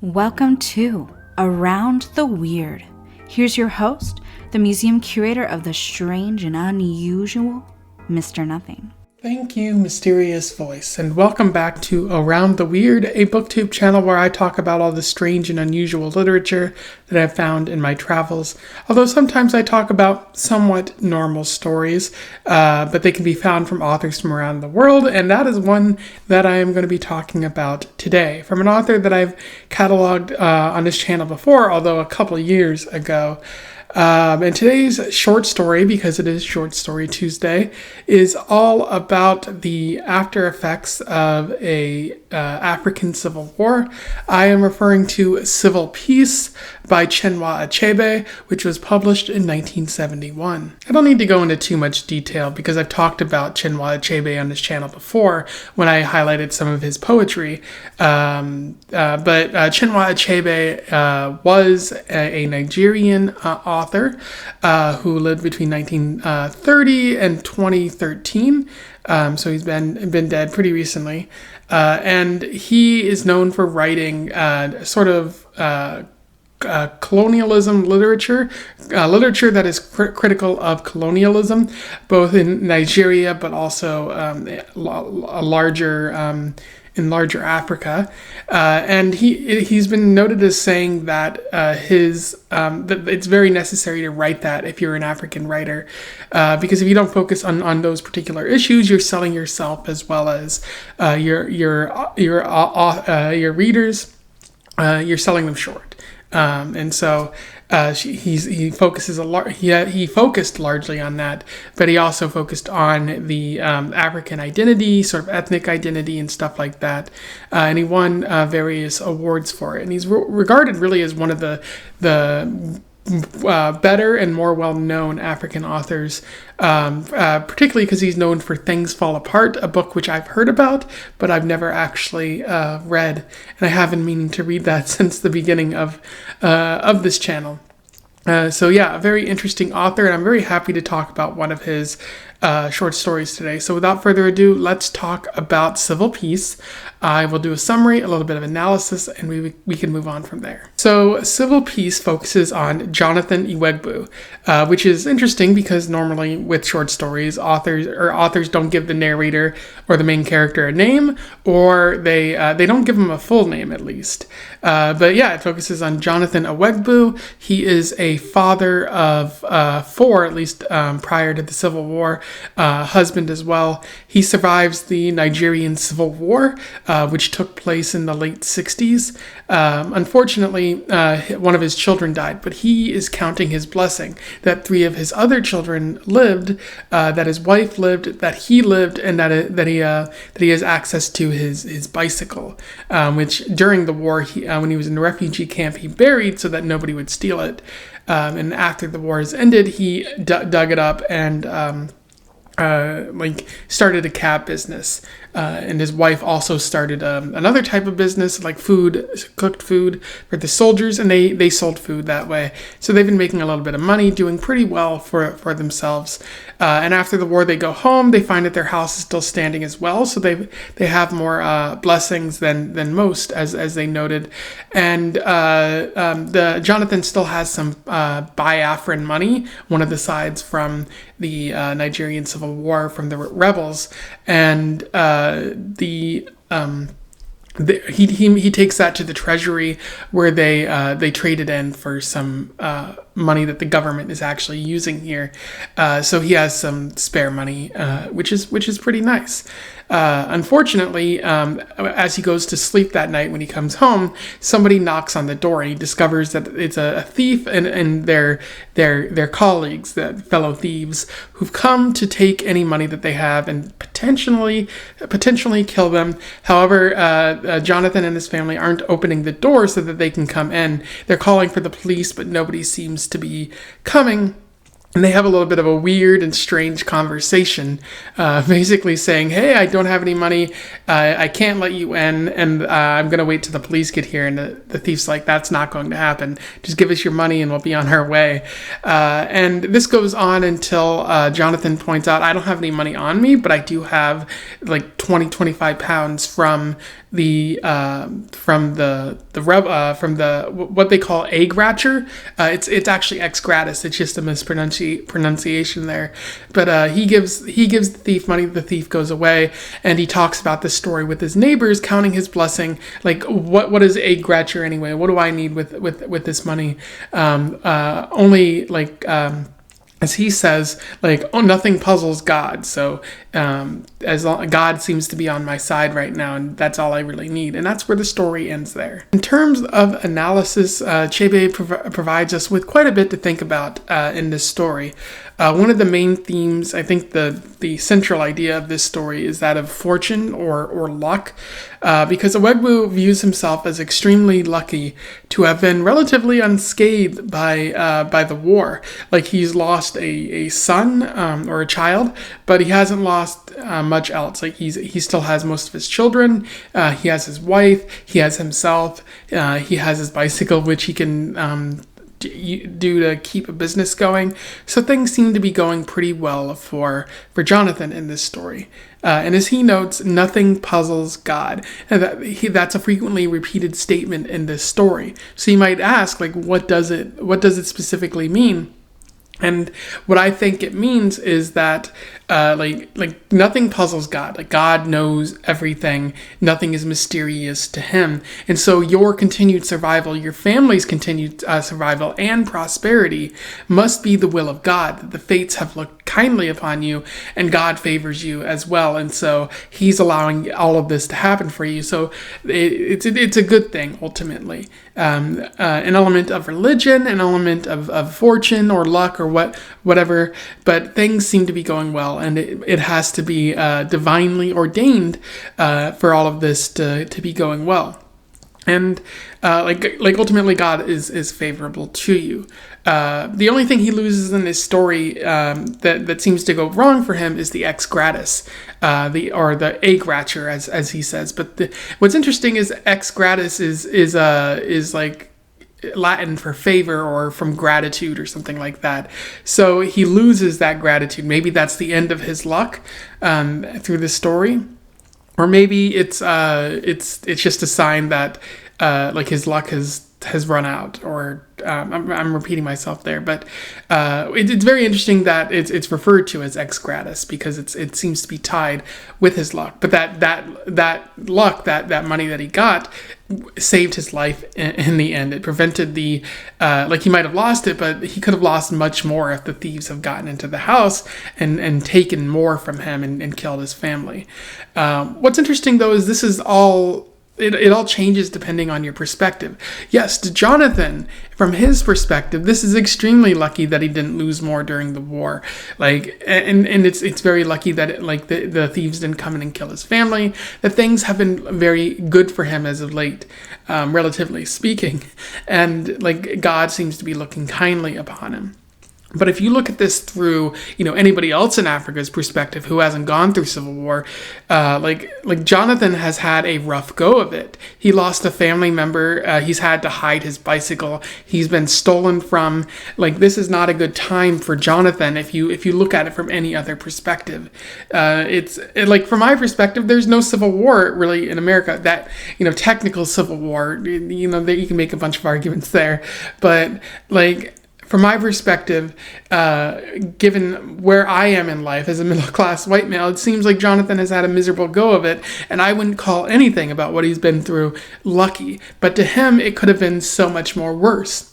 Welcome to Around the Weird. Here's your host, the museum curator of the strange and unusual, Mr. Nothing. Thank you, mysterious voice, and welcome back to Around the Weird, a booktube channel where I talk about all the strange and unusual literature that I've found in my travels. Although sometimes I talk about somewhat normal stories, but they can be found from authors from around the world, and that is one that I am going to be talking about today, from an author that I've cataloged on this channel before, although a couple years ago. And today's short story, because it is Short Story Tuesday, is all about the after effects of a African Civil War. I am referring to Civil Peace by Chinua Achebe, which was published in 1971. I don't need to go into too much detail because I've talked about Chinua Achebe on this channel before when I highlighted some of his poetry. But Chinua Achebe was a Nigerian author who lived between 1930 and 2013. So he's been dead pretty recently. And he is known for writing colonialism literature that is critical of colonialism, both in Nigeria but also in larger Africa, and he's been noted as saying that that it's very necessary to write that if you're an African writer, because if you don't focus on those particular issues, you're selling yourself as well as your readers. You're selling them short. And so he focused largely on that, but he also focused on the African identity, sort of ethnic identity and stuff like that. And he won various awards for it. And he's regarded really as one of the better and more well-known African authors, particularly because he's known for Things Fall Apart, a book which I've heard about, but I've never actually read, and I have been meaning to read that since the beginning of this channel. So yeah, a very interesting author, and I'm very happy to talk about one of his short stories today. So without further ado, let's talk about Civil Peace. I will do a summary, a little bit of analysis, and we can move on from there. So Civil Peace focuses on Jonathan Iwegbu, which is interesting because normally with short stories, authors don't give the narrator or the main character a name, or they don't give him a full name at least. But yeah, it focuses on Jonathan Iwegbu. He is a father of four, at least prior to the Civil War, husband as well. He survives the Nigerian Civil War, which took place in the late 60s. Unfortunately, one of his children died, but he is counting his blessing that three of his other children lived, that his wife lived, that he lived, and that he has access to his bicycle, which during the war, when he was in the refugee camp, he buried so that nobody would steal it. And after the war has ended, he dug it up and started a cab business. And his wife also started another type of business, like cooked food for the soldiers, and they sold food that way. So they've been making a little bit of money, doing pretty well for themselves. And after the war, they go home. They find that their house is still standing as well, so they have more blessings than most, as they noted. And the Jonathan still has some Biafran money, one of the sides from the Nigerian Civil War from the rebels, and he takes that to the treasury where they trade it in for some money that the government is actually using here. So he has some spare money, which is pretty nice. Unfortunately, as he goes to sleep that night, when he comes home, somebody knocks on the door, and he discovers that it's a thief and their colleagues, the fellow thieves, who've come to take any money that they have and potentially kill them. However, Jonathan and his family aren't opening the door so that they can come in. They're calling for the police, but nobody seems to be coming. And they have a little bit of a weird and strange conversation, basically saying, hey, I don't have any money. I can't let you in, and I'm going to wait till the police get here. And the thief's like, that's not going to happen. Just give us your money and we'll be on our way. And this goes on until Jonathan points out, I don't have any money on me, but I do have like 25 pounds from the what they call egg ratcher. It's actually ex gratis. It's just a mispronunciation there. But he gives the thief money. The thief goes away, and he talks about this story with his neighbors, counting his blessing. Like, what is egg ratcher anyway? What do I need with this money? Only like. As he says, like, oh, nothing puzzles God. So God seems to be on my side right now, and that's all I really need. And that's where the story ends there. In terms of analysis, Achebe provides us with quite a bit to think about in this story. One of the main themes, I think the central idea of this story is that of fortune or luck, because Iwegbu views himself as extremely lucky to have been relatively unscathed by the war. Like, he's lost a son or a child, but he hasn't lost much else. Like, he still has most of his children. He has his wife. He has himself. He has his bicycle, which he can do to keep a business going. So things seem to be going pretty well for Jonathan in this story. And as he notes, nothing puzzles God. And that's a frequently repeated statement in this story. So you might ask, like, what does it specifically mean? And what I think it means is that like nothing puzzles God. Like, God knows everything. Nothing is mysterious to him. And so your continued survival, your family's continued survival and prosperity must be the will of God. That the fates have looked kindly upon you, and God favors you as well. And so he's allowing all of this to happen for you. So it's a good thing, ultimately. An element of religion, an element of fortune or luck or whatever, but things seem to be going well, and it has to be divinely ordained for all of this to be going well. And like ultimately God is favorable to you. The only thing he loses in this story that seems to go wrong for him is the ex gratis, the egg ratcher, as he says. But what's interesting is ex gratis is like Latin for favor or from gratitude or something like that. So he loses that gratitude. Maybe that's the end of his luck through this story. Or maybe it's just a sign that like his luck has run out, or I'm repeating myself there, but it's very interesting that it's referred to as ex gratis because it seems to be tied with his luck. But that luck, that money that he got, saved his life in the end. It prevented the like he might have lost it, but he could have lost much more if the thieves have gotten into the house and taken more from him and killed his family. What's interesting though is this is all. It all changes depending on your perspective. Yes, to Jonathan, from his perspective, this is extremely lucky that he didn't lose more during the war. Like, and it's very lucky that the thieves didn't come in and kill his family. That things have been very good for him as of late, relatively speaking, and like God seems to be looking kindly upon him. But if you look at this through, anybody else in Africa's perspective who hasn't gone through civil war, like Jonathan has had a rough go of it. He lost a family member. He's had to hide his bicycle. He's been stolen from. Like, this is not a good time for Jonathan if you look at it from any other perspective. From my perspective, there's no civil war really in America. That, technical civil war, that you can make a bunch of arguments there, but like. From my perspective, given where I am in life as a middle-class white male, it seems like Jonathan has had a miserable go of it, and I wouldn't call anything about what he's been through lucky. But to him, it could have been so much worse.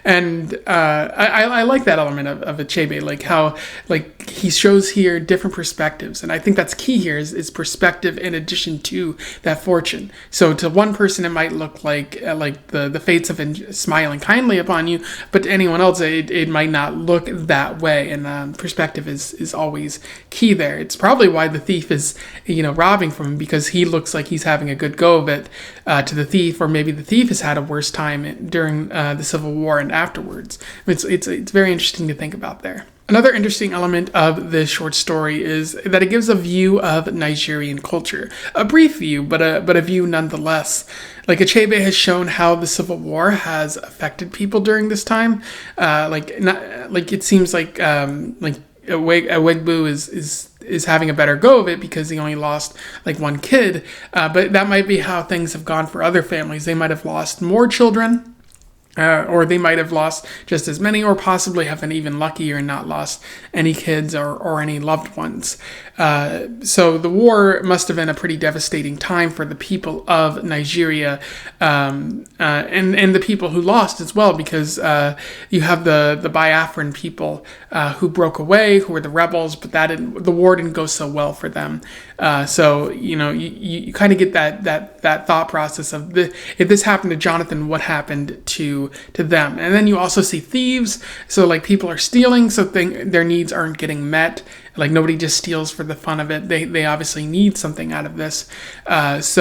And I like that element of Achebe, like how like he shows here different perspectives, and I think that's key here is perspective in addition to that fortune. So to one person it might look like the fates have been smiling kindly upon you, but to anyone else it might not look that way, and perspective is always key there. It's probably why the thief is robbing from him, because he looks like he's having a good go of it to the thief, or maybe the thief has had a worse time during during the Civil War and afterwards. It's very interesting to think about there. Another interesting element of this short story is that it gives a view of Nigerian culture. A brief view, but a view nonetheless. Like, Achebe has shown how the Civil War has affected people during this time. It seems like Iwegbu is having a better go of it because he only lost like one kid. But that might be how things have gone for other families. They might have lost more children. Or they might have lost just as many, or possibly have been even luckier and not lost any kids or any loved ones. So the war must have been a pretty devastating time for the people of Nigeria, and the people who lost as well, because you have the Biafran people who broke away, who were the rebels, but the war didn't go so well for them. So you kind of get that thought process of if this happened to Jonathan, what happened to them? And then you also see thieves. So like, people are stealing, so their needs aren't getting met. Like, nobody just steals for the fun of it. They obviously need something out of this. It's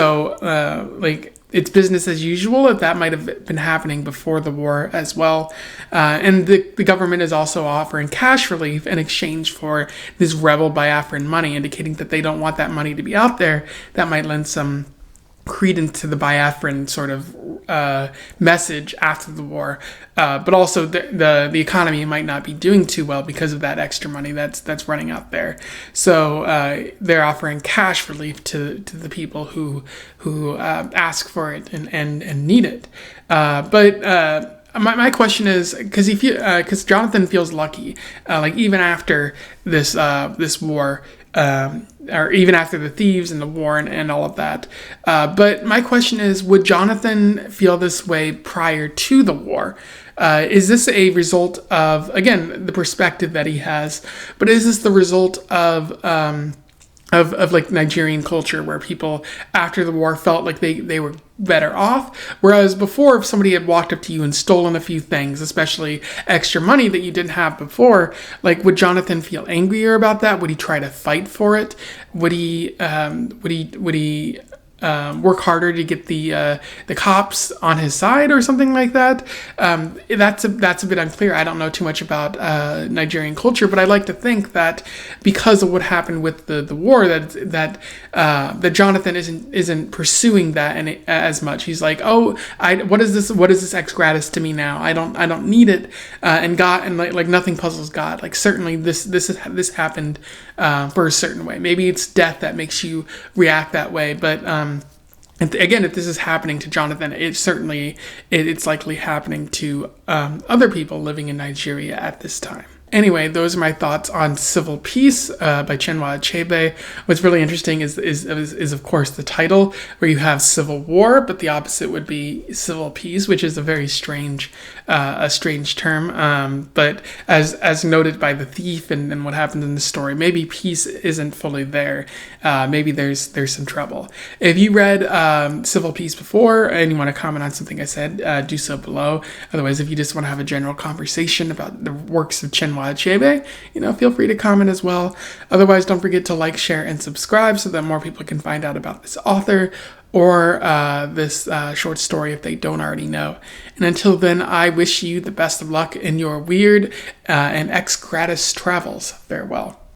business as usual. That might have been happening before the war as well. And the government is also offering cash relief in exchange for this rebel Biafran money, indicating that they don't want that money to be out there. That might lend some credence to the Biafran sort of message after the war, but also the economy might not be doing too well because of that extra money that's running out there. So they're offering cash relief to the people who ask for it and need it. My question is, because Jonathan feels lucky, like, even after this war. Or even after the thieves and the war and all of that. But my question is, would Jonathan feel this way prior to the war? Is this a result of, again, the perspective that he has, but is this the result of like Nigerian culture, where people after the war felt like they were better off, whereas before, if somebody had walked up to you and stolen a few things, especially extra money that you didn't have before, like, would Jonathan feel angrier about that? Would he try to fight for it? Would he work harder to get the cops on his side or something like that? That's a bit unclear. I don't know too much about Nigerian culture, but I like to think that because of what happened with the war, that Jonathan isn't pursuing that as much. He's like, what is this ex gratis to me now? I don't need it. And God, and like nothing puzzles God. Like, certainly this happened for a certain way. Maybe it's death that makes you react that way, but again, if this is happening to Jonathan, it's likely happening to other people living in Nigeria at this time. Anyway, those are my thoughts on Civil Peace by Chinua Achebe. What's really interesting is of course the title, where you have civil war, but the opposite would be civil peace, which is a very strange term. But as noted by the thief and what happened in the story, maybe peace isn't fully there. Maybe there's some trouble. If you read Civil Peace before and you want to comment on something I said, do so below. Otherwise, if you just want to have a general conversation about the works of Chinua Achebe, feel free to comment as well. Otherwise, don't forget to like, share, and subscribe so that more people can find out about this author or this short story if they don't already know. And until then, I wish you the best of luck in your weird and ex gratis travels. Farewell.